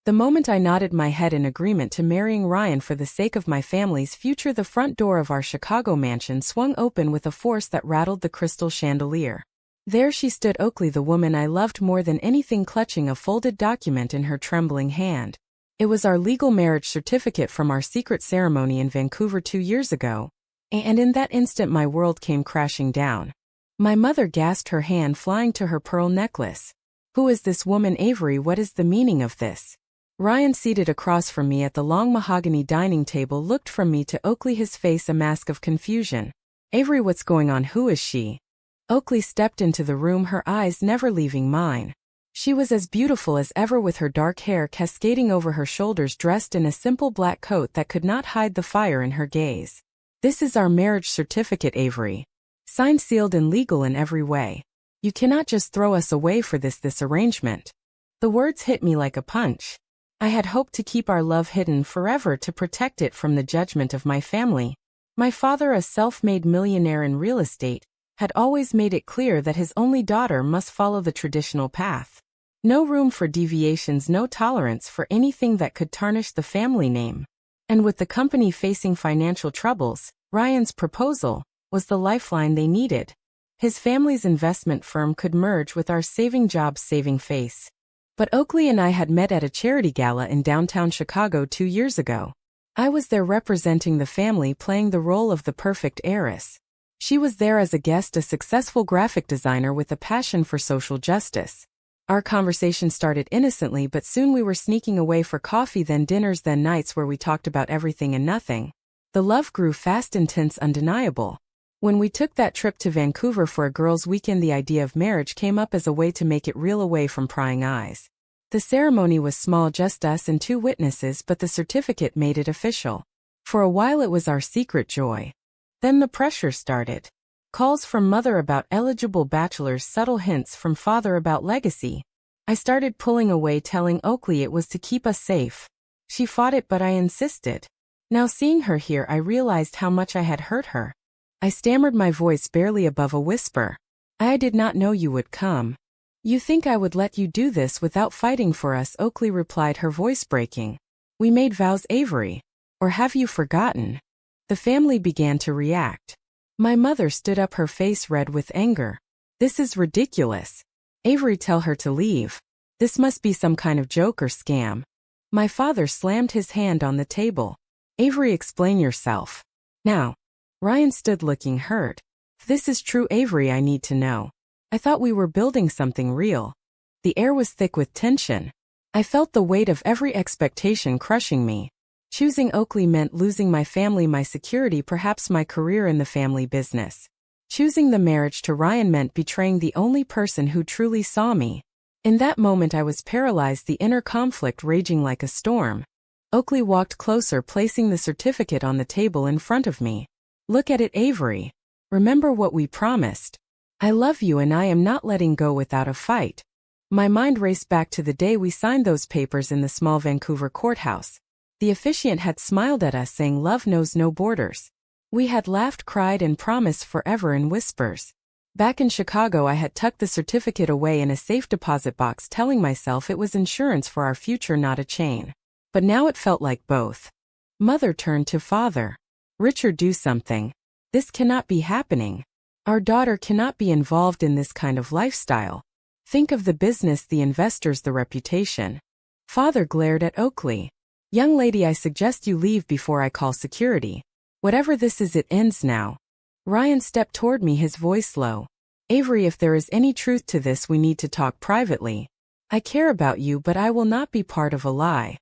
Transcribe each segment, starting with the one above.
The moment I nodded my head in agreement to marrying Ryan for the sake of my family's future, the front door of our Chicago mansion swung open with a force that rattled the crystal chandelier. There she stood, Oakley, the woman I loved more than anything, clutching a folded document in her trembling hand. It was our legal marriage certificate from our secret ceremony in Vancouver 2 years ago. And in that instant my world came crashing down. My mother gasped, her hand flying to her pearl necklace. Who is this woman, Avery? What is the meaning of this? Ryan, seated across from me at the long mahogany dining table, looked from me to Oakley, his face a mask of confusion. Avery, what's going on? Who is she? Oakley stepped into the room, her eyes never leaving mine. She was as beautiful as ever, with her dark hair cascading over her shoulders, dressed in a simple black coat that could not hide the fire in her gaze. This is our marriage certificate, Avery. Signed, sealed, and legal in every way. You cannot just throw us away for this arrangement. The words hit me like a punch. I had hoped to keep our love hidden forever, to protect it from the judgment of my family. My father, a self-made millionaire in real estate, had always made it clear that his only daughter must follow the traditional path. No room for deviations, no tolerance for anything that could tarnish the family name. And with the company facing financial troubles, Ryan's proposal was the lifeline they needed. His family's investment firm could merge with our saving jobs, saving face. But Oakley and I had met at a charity gala in downtown Chicago 2 years ago. I was there representing the family, playing the role of the perfect heiress. She was there as a guest, a successful graphic designer with a passion for social justice. Our conversation started innocently, but soon we were sneaking away for coffee, then dinners, then nights where we talked about everything and nothing. The love grew fast, intense, undeniable. When we took that trip to Vancouver for a girls' weekend, the idea of marriage came up as a way to make it real, away from prying eyes. The ceremony was small, just us and 2 witnesses, but the certificate made it official. For a while it was our secret joy. Then the pressure started. Calls from mother about eligible bachelors, subtle hints from father about legacy. I started pulling away, telling Oakley it was to keep us safe. She fought it, but I insisted. Now, seeing her here, I realized how much I had hurt her. I stammered, my voice barely above a whisper. I did not know you would come. You think I would let you do this without fighting for us? Oakley replied, her voice breaking. We made vows, Avery. Or have you forgotten? The family began to react. My mother stood up, her face red with anger. This is ridiculous. Avery, tell her to leave. This must be some kind of joke or scam. My father slammed his hand on the table. Avery, explain yourself. Now. Ryan stood looking hurt. If this is true, Avery, I need to know. I thought we were building something real. The air was thick with tension. I felt the weight of every expectation crushing me. Choosing Oakley meant losing my family, my security, perhaps my career in the family business. Choosing the marriage to Ryan meant betraying the only person who truly saw me. In that moment I was paralyzed, the inner conflict raging like a storm. Oakley walked closer, placing the certificate on the table in front of me. Look at it, Avery. Remember what we promised. I love you and I am not letting go without a fight. My mind raced back to the day we signed those papers in the small Vancouver courthouse. The officiant had smiled at us, saying love knows no borders. We had laughed, cried, and promised forever in whispers. Back in Chicago I had tucked the certificate away in a safe deposit box, telling myself it was insurance for our future, not a chain. But now it felt like both. Mother turned to father. Richard, do something. This cannot be happening. Our daughter cannot be involved in this kind of lifestyle. Think of the business, the investors, the reputation. Father glared at Oakley. Young lady, I suggest you leave before I call security. Whatever this is, it ends now. Ryan stepped toward me, his voice low. Avery, if there is any truth to this, we need to talk privately. I care about you, but I will not be part of a lie.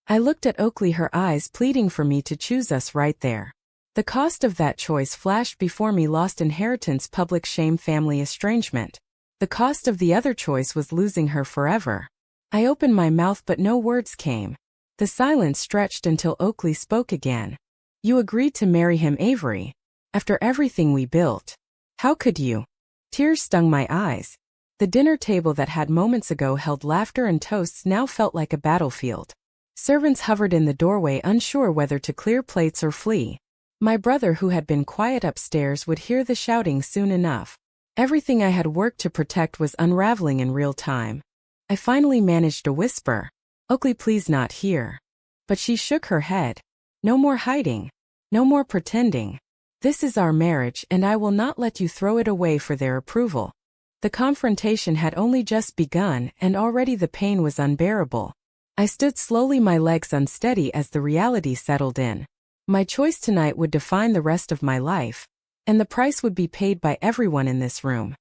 I looked at Oakley, her eyes pleading for me to choose us right there. The cost of that choice flashed before me: lost inheritance, public shame, family estrangement. The cost of the other choice was losing her forever. I opened my mouth, but no words came. The silence stretched until Oakley spoke again. You agreed to marry him, Avery. After everything we built. How could you? Tears stung my eyes. The dinner table that had moments ago held laughter and toasts now felt like a battlefield. Servants hovered in the doorway, unsure whether to clear plates or flee. My brother, who had been quiet upstairs, would hear the shouting soon enough. Everything I had worked to protect was unraveling in real time. I finally managed a whisper. Oakley, please not here. But she shook her head. No more hiding. No more pretending. This is our marriage and I will not let you throw it away for their approval. The confrontation had only just begun and already the pain was unbearable. I stood slowly, my legs unsteady as the reality settled in. My choice tonight would define the rest of my life, and the price would be paid by everyone in this room.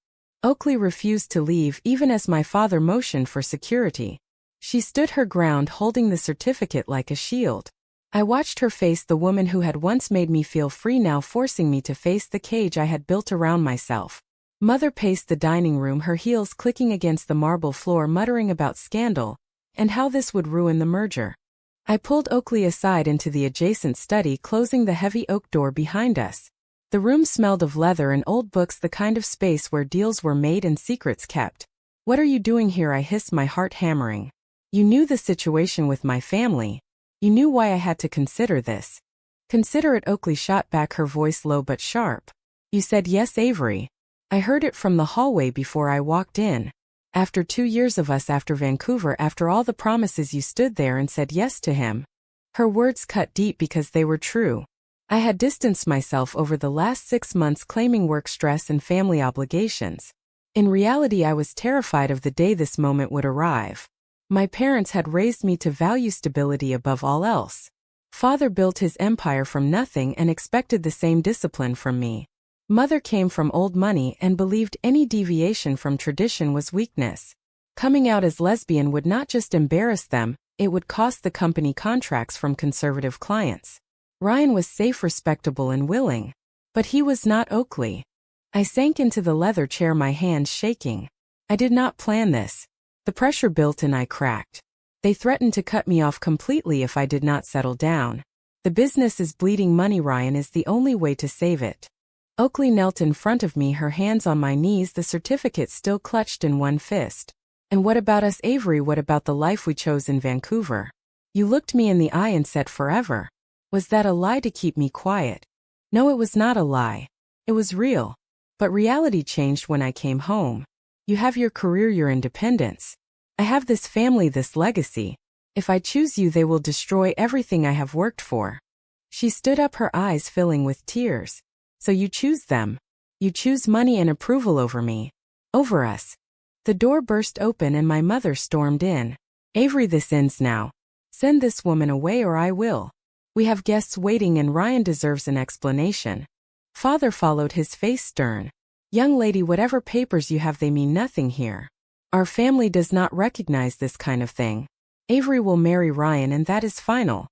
Oakley refused to leave even as my father motioned for security. She stood her ground, holding the certificate like a shield. I watched her face the woman who had once made me feel free, now forcing me to face the cage I had built around myself. Mother paced the dining room, her heels clicking against the marble floor, muttering about scandal and how this would ruin the merger. I pulled Oakley aside into the adjacent study, closing the heavy oak door behind us. The room smelled of leather and old books, the kind of space where deals were made and secrets kept. What are you doing here? I hissed, my heart hammering. You knew the situation with my family. You knew why I had to consider this. Consider it, Oakley shot back, her voice low but sharp. You said yes, Avery. I heard it from the hallway before I walked in. After 2 years of us, after Vancouver, after all the promises, you stood there and said yes to him. Her words cut deep because they were true. I had distanced myself over the last 6 months, claiming work stress and family obligations. In reality, I was terrified of the day this moment would arrive. My parents had raised me to value stability above all else. Father built his empire from nothing and expected the same discipline from me. Mother came from old money and believed any deviation from tradition was weakness. Coming out as lesbian would not just embarrass them, it would cost the company contracts from conservative clients. Ryan was safe, respectable, and willing. But he was not Oakley. I sank into the leather chair, my hands shaking. I did not plan this. The pressure built and I cracked. They threatened to cut me off completely if I did not settle down. The business is bleeding money. Ryan is the only way to save it. Oakley knelt in front of me, her hands on my knees, the certificate still clutched in one fist. And what about us, Avery? What about the life we chose in Vancouver? You looked me in the eye and said forever. Was that a lie to keep me quiet? No, it was not a lie. It was real. But reality changed when I came home. You have your career, your independence. I have this family, this legacy. If I choose you, they will destroy everything I have worked for. She stood up, her eyes filling with tears. So you choose them. You choose money and approval over me. Over us. The door burst open and my mother stormed in. Avery, this ends now. Send this woman away or I will. We have guests waiting and Ryan deserves an explanation. Father followed, his face stern. Young lady, whatever papers you have, they mean nothing here. Our family does not recognize this kind of thing. Avery will marry Ryan and that is final.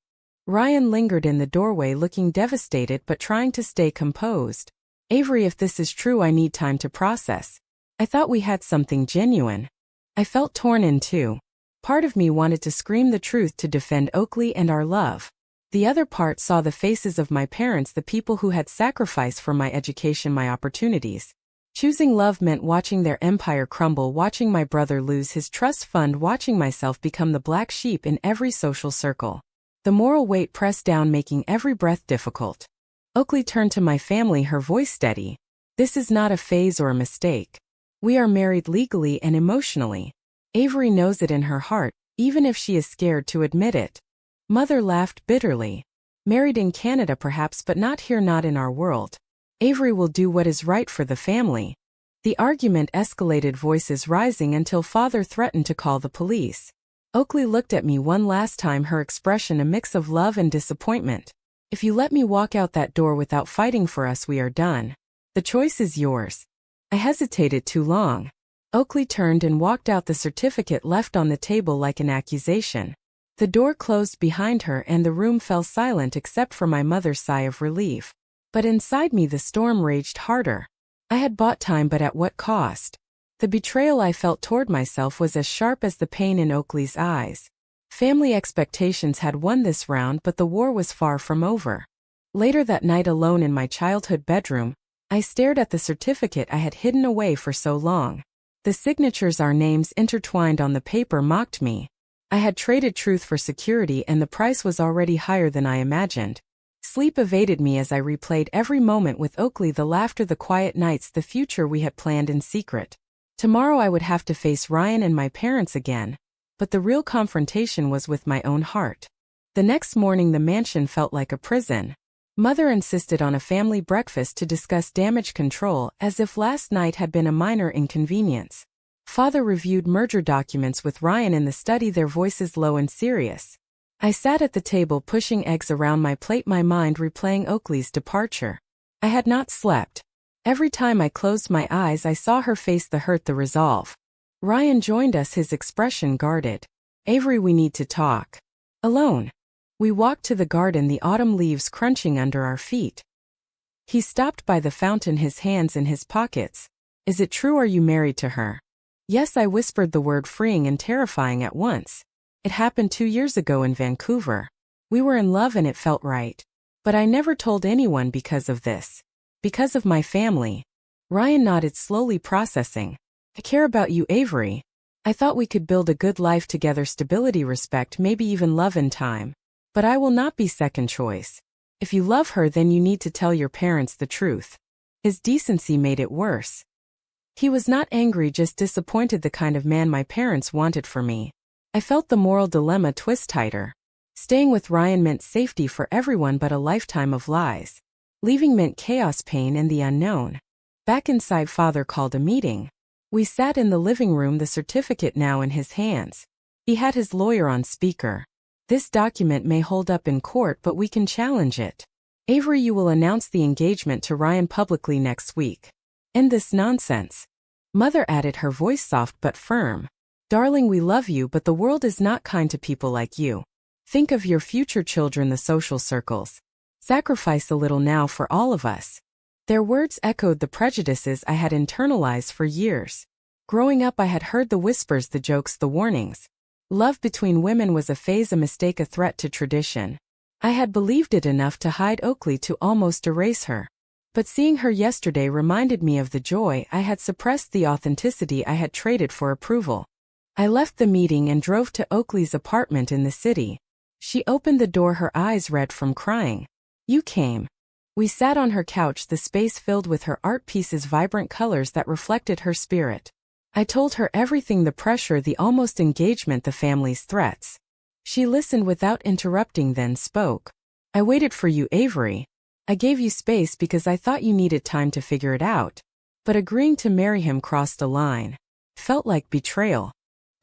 Ryan lingered in the doorway, looking devastated but trying to stay composed. Avery, if this is true, I need time to process. I thought we had something genuine. I felt torn in two. Part of me wanted to scream the truth to defend Oakley and our love. The other part saw the faces of my parents, the people who had sacrificed for my education, my opportunities. Choosing love meant watching their empire crumble, watching my brother lose his trust fund, watching myself become the black sheep in every social circle. The moral weight pressed down, making every breath difficult. Oakley turned to my family, her voice steady. This is not a phase or a mistake. We are married legally and emotionally. Avery knows it in her heart, even if she is scared to admit it. Mother laughed bitterly. Married in Canada perhaps, but not here, not in our world. Avery will do what is right for the family. The argument escalated, voices rising until Father threatened to call the police. Oakley looked at me one last time, her expression a mix of love and disappointment. If you let me walk out that door without fighting for us, we are done. The choice is yours. I hesitated too long. Oakley turned and walked out, the certificate left on the table like an accusation. The door closed behind her and the room fell silent except for my mother's sigh of relief. But inside me the storm raged harder. I had bought time, but at what cost? The betrayal I felt toward myself was as sharp as the pain in Oakley's eyes. Family expectations had won this round, but the war was far from over. Later that night, alone in my childhood bedroom, I stared at the certificate I had hidden away for so long. The signatures, our names intertwined on the paper, mocked me. I had traded truth for security and the price was already higher than I imagined. Sleep evaded me as I replayed every moment with Oakley, the laughter, the quiet nights, the future we had planned in secret. Tomorrow I would have to face Ryan and my parents again. but the real confrontation was with my own heart. The next morning the mansion felt like a prison. Mother insisted on a family breakfast to discuss damage control as if last night had been a minor inconvenience. Father reviewed merger documents with Ryan in the study, their voices low and serious. I sat at the table pushing eggs around my plate, my mind replaying Oakley's departure. I had not slept. Every time I closed my eyes I saw her face, the hurt, the resolve. Ryan joined us, his expression guarded. "Avery, we need to talk." Alone. We walked to the garden, the autumn leaves crunching under our feet. He stopped by the fountain, his hands in his pockets. "Is it true? Are you married to her?" "Yes," I whispered, the word freeing and terrifying at once. "It happened 2 years ago in Vancouver. We were in love and it felt right. But I never told anyone because of this. Because of my family." Ryan nodded, slowly processing. "I care about you, Avery. I thought we could build a good life together, stability, respect, maybe even love in time. But I will not be second choice. If you love her, then you need to tell your parents the truth." His decency made it worse. He was not angry, just disappointed, the kind of man my parents wanted for me. I felt the moral dilemma twist tighter. Staying with Ryan meant safety for everyone but a lifetime of lies. Leaving meant chaos, pain, and the unknown. Back inside, Father called a meeting. We sat in the living room, the certificate now in his hands. He had his lawyer on speaker. "This document may hold up in court, but we can challenge it. Avery, you will announce the engagement to Ryan publicly next week. End this nonsense." Mother added, her voice soft but firm. "Darling, we love you, but the world is not kind to people like you. Think of your future children, the social circles. Sacrifice a little now for all of us." Their words echoed the prejudices I had internalized for years. Growing up I had heard the whispers, the jokes, the warnings. Love between women was a phase, a mistake, a threat to tradition. I had believed it enough to hide Oakley, to almost erase her. But seeing her yesterday reminded me of the joy I had suppressed, the authenticity I had traded for approval. I left the meeting and drove to Oakley's apartment in the city. She opened the door, her eyes red from crying. "You came." We sat on her couch, the space filled with her art pieces, vibrant colors that reflected her spirit. I told her everything, the pressure, the almost engagement, the family's threats. She listened without interrupting, then spoke. "I waited for you, Avery. I gave you space because I thought you needed time to figure it out. But agreeing to marry him crossed a line. Felt like betrayal."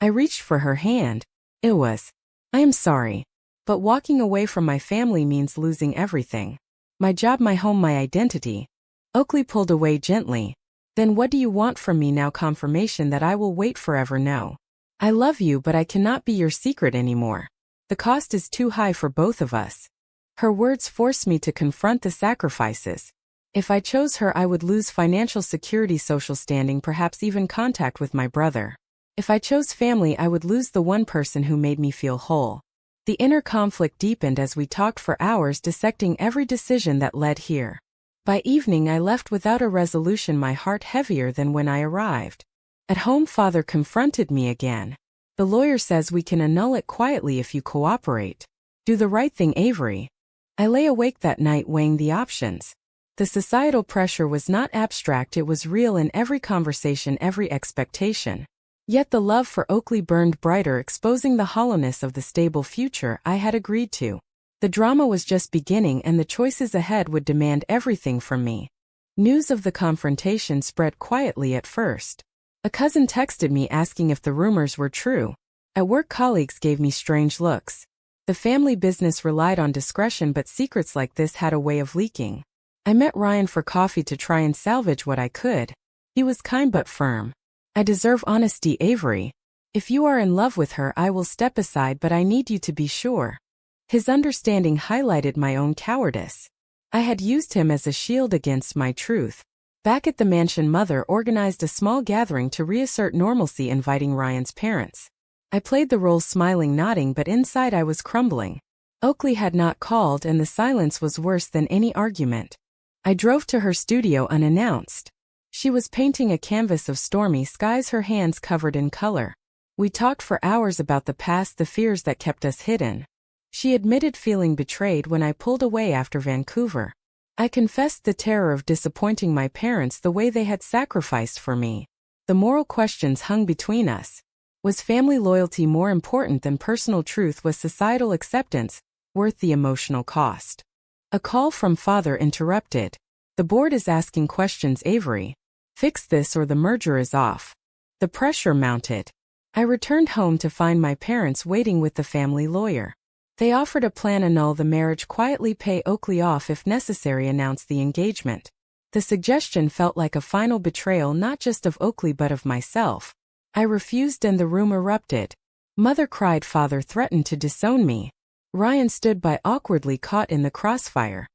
I reached for her hand. It was. "I am sorry. But walking away from my family means losing everything. My job, my home, my identity." Oakley pulled away gently. "Then what do you want from me now? Confirmation that I will wait forever?" "No. I love you, but I cannot be your secret anymore. The cost is too high for both of us." Her words forced me to confront the sacrifices. If I chose her, I would lose financial security, social standing, perhaps even contact with my brother. If I chose family, I would lose the one person who made me feel whole. The inner conflict deepened as we talked for hours, dissecting every decision that led here. By evening I left without a resolution, my heart heavier than when I arrived. At home, Father confronted me again. "The lawyer says we can annul it quietly if you cooperate. Do the right thing, Avery." I lay awake that night weighing the options. The societal pressure was not abstract, it was real in every conversation, every expectation. Yet the love for Oakley burned brighter, exposing the hollowness of the stable future I had agreed to. The drama was just beginning, and the choices ahead would demand everything from me. News of the confrontation spread quietly at first. A cousin texted me asking if the rumors were true. At work, colleagues gave me strange looks. The family business relied on discretion, but secrets like this had a way of leaking. I met Ryan for coffee to try and salvage what I could. He was kind but firm. "I deserve honesty, Avery. If you are in love with her, I will step aside, but I need you to be sure." His understanding highlighted my own cowardice. I had used him as a shield against my truth. Back at the mansion, Mother organized a small gathering to reassert normalcy, inviting Ryan's parents. I played the role, smiling, nodding, but inside I was crumbling. Oakley had not called, and the silence was worse than any argument. I drove to her studio unannounced. She was painting a canvas of stormy skies, her hands covered in color. We talked for hours about the past, the fears that kept us hidden. She admitted feeling betrayed when I pulled away after Vancouver. I confessed the terror of disappointing my parents the way they had sacrificed for me. The moral questions hung between us. Was family loyalty more important than personal truth? Was societal acceptance worth the emotional cost? A call from father interrupted. The board is asking questions, Avery. Fix this or the merger is off. The pressure mounted. I returned home to find my parents waiting with the family lawyer. They offered a plan: annul the marriage, quietly pay Oakley off if necessary, announce the engagement. The suggestion felt like a final betrayal, not just of Oakley but of myself. I refused and the room erupted. Mother cried, father threatened to disown me. Ryan stood by, awkwardly caught in the crossfire.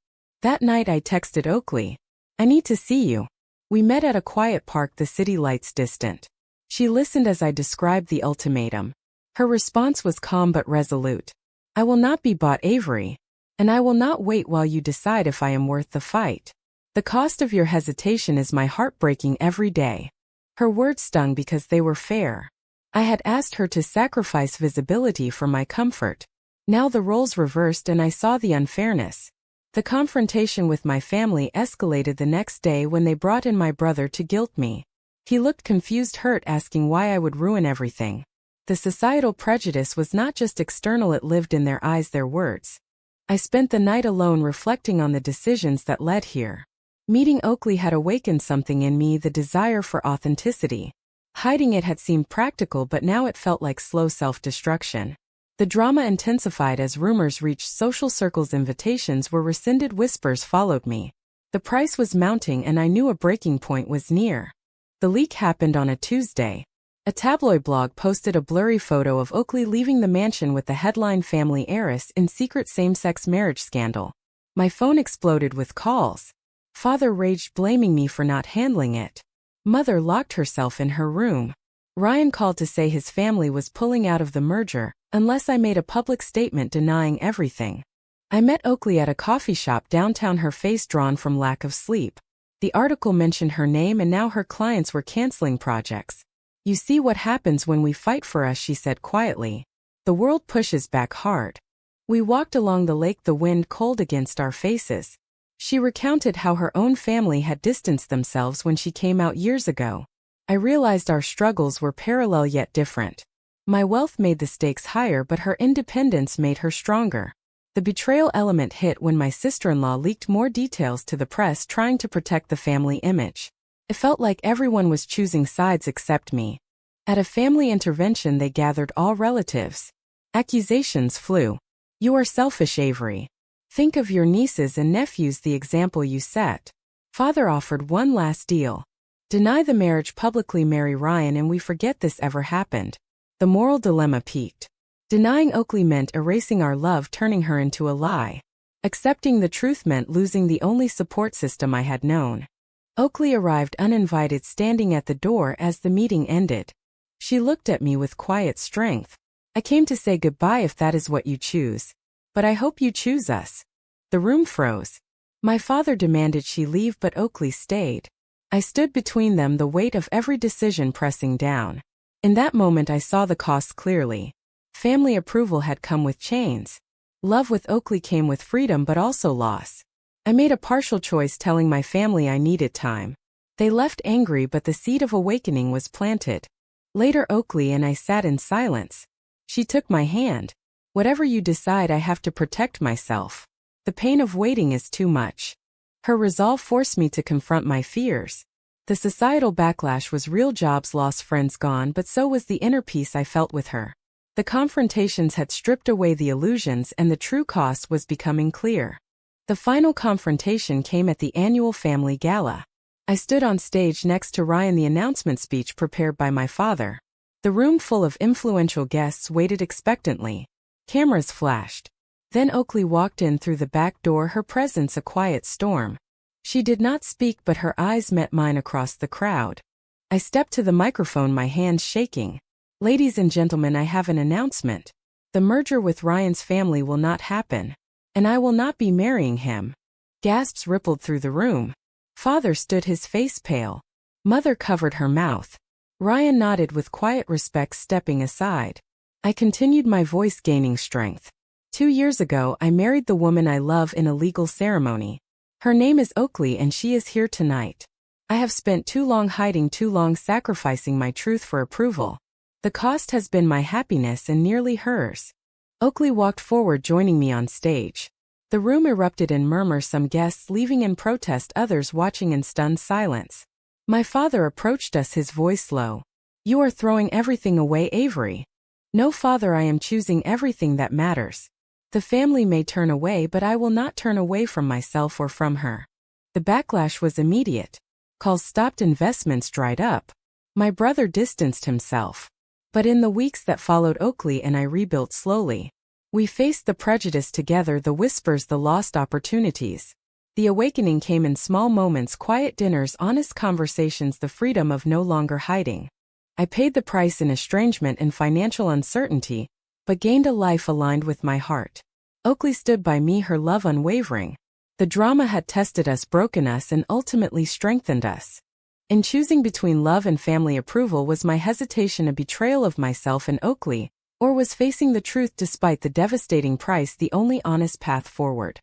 That night I texted Oakley. I need to see you. We met at a quiet park, the city lights distant. She listened as I described the ultimatum. Her response was calm but resolute. I will not be bought, Avery. And I will not wait while you decide if I am worth the fight. The cost of your hesitation is my heart breaking every day. Her words stung because they were fair. I had asked her to sacrifice visibility for my comfort. Now the roles reversed and I saw the unfairness. The confrontation with my family escalated the next day when they brought in my brother to guilt me. He looked confused, hurt, asking why I would ruin everything. The societal prejudice was not just external, it lived in their eyes, their words. I spent the night alone reflecting on the decisions that led here. Meeting Oakley had awakened something in me, the desire for authenticity. Hiding it had seemed practical, but now it felt like slow self-destruction. The drama intensified as rumors reached social circles, invitations were rescinded, whispers followed me. The price was mounting and I knew a breaking point was near. The leak happened on a Tuesday. A tabloid blog posted a blurry photo of Oakley leaving the mansion with the headline, family heiress in secret same-sex marriage scandal. My phone exploded with calls. Father raged, blaming me for not handling it. Mother locked herself in her room. Ryan called to say his family was pulling out of the merger unless I made a public statement denying everything. I met Oakley at a coffee shop downtown, her face drawn from lack of sleep. The article mentioned her name and now her clients were canceling projects. You see what happens when we fight for us, she said quietly. The world pushes back hard. We walked along the lake, the wind cold against our faces. She recounted how her own family had distanced themselves when she came out years ago. I realized our struggles were parallel yet different. My wealth made the stakes higher, but her independence made her stronger. The betrayal element hit when my sister-in-law leaked more details to the press, trying to protect the family image. It felt like everyone was choosing sides except me. At a family intervention, they gathered all relatives. Accusations flew. You are selfish, Avery. Think of your nieces and nephews, the example you set. Father offered one last deal. Deny the marriage, publicly marry Ryan, and we forget this ever happened. The moral dilemma peaked. Denying Oakley meant erasing our love, turning her into a lie. Accepting the truth meant losing the only support system I had known. Oakley arrived uninvited, standing at the door as the meeting ended. She looked at me with quiet strength. I came to say goodbye if that is what you choose. But I hope you choose us. The room froze. My father demanded she leave, but Oakley stayed. I stood between them, the weight of every decision pressing down. In that moment I saw the cost clearly. Family approval had come with chains. Love with Oakley came with freedom, but also loss. I made a partial choice, telling my family I needed time. They left angry, but the seed of awakening was planted. Later Oakley and I sat in silence. She took my hand. Whatever you decide, I have to protect myself. The pain of waiting is too much. Her resolve forced me to confront my fears. The societal backlash was real, jobs lost, friends gone, but so was the inner peace I felt with her. The confrontations had stripped away the illusions and the true cost was becoming clear. The final confrontation came at the annual family gala. I stood on stage next to Ryan, the announcement speech prepared by my father. The room full of influential guests waited expectantly. Cameras flashed. Then Oakley walked in through the back door, her presence a quiet storm. She did not speak, but her eyes met mine across the crowd. I stepped to the microphone, my hands shaking. Ladies and gentlemen, I have an announcement. The merger with Ryan's family will not happen. And I will not be marrying him. Gasps rippled through the room. Father stood, his face pale. Mother covered her mouth. Ryan nodded with quiet respect, stepping aside. I continued, my voice gaining strength. 2 years ago, I married the woman I love in a legal ceremony. Her name is Oakley and she is here tonight. I have spent too long hiding, too long sacrificing my truth for approval. The cost has been my happiness and nearly hers. Oakley walked forward, joining me on stage. The room erupted in murmurs, some guests leaving in protest, others watching in stunned silence. My father approached us, his voice low. "You are throwing everything away, Avery." "No, father, I am choosing everything that matters. The family may turn away, but I will not turn away from myself or from her." The backlash was immediate. Calls stopped, investments dried up. My brother distanced himself. But in the weeks that followed, Oakley and I rebuilt slowly. We faced the prejudice together, the whispers, the lost opportunities. The awakening came in small moments, quiet dinners, honest conversations, the freedom of no longer hiding. I paid the price in estrangement and financial uncertainty, but gained a life aligned with my heart. Oakley stood by me, her love unwavering. The drama had tested us, broken us, and ultimately strengthened us. In choosing between love and family approval, was my hesitation a betrayal of myself and Oakley, or was facing the truth despite the devastating price the only honest path forward?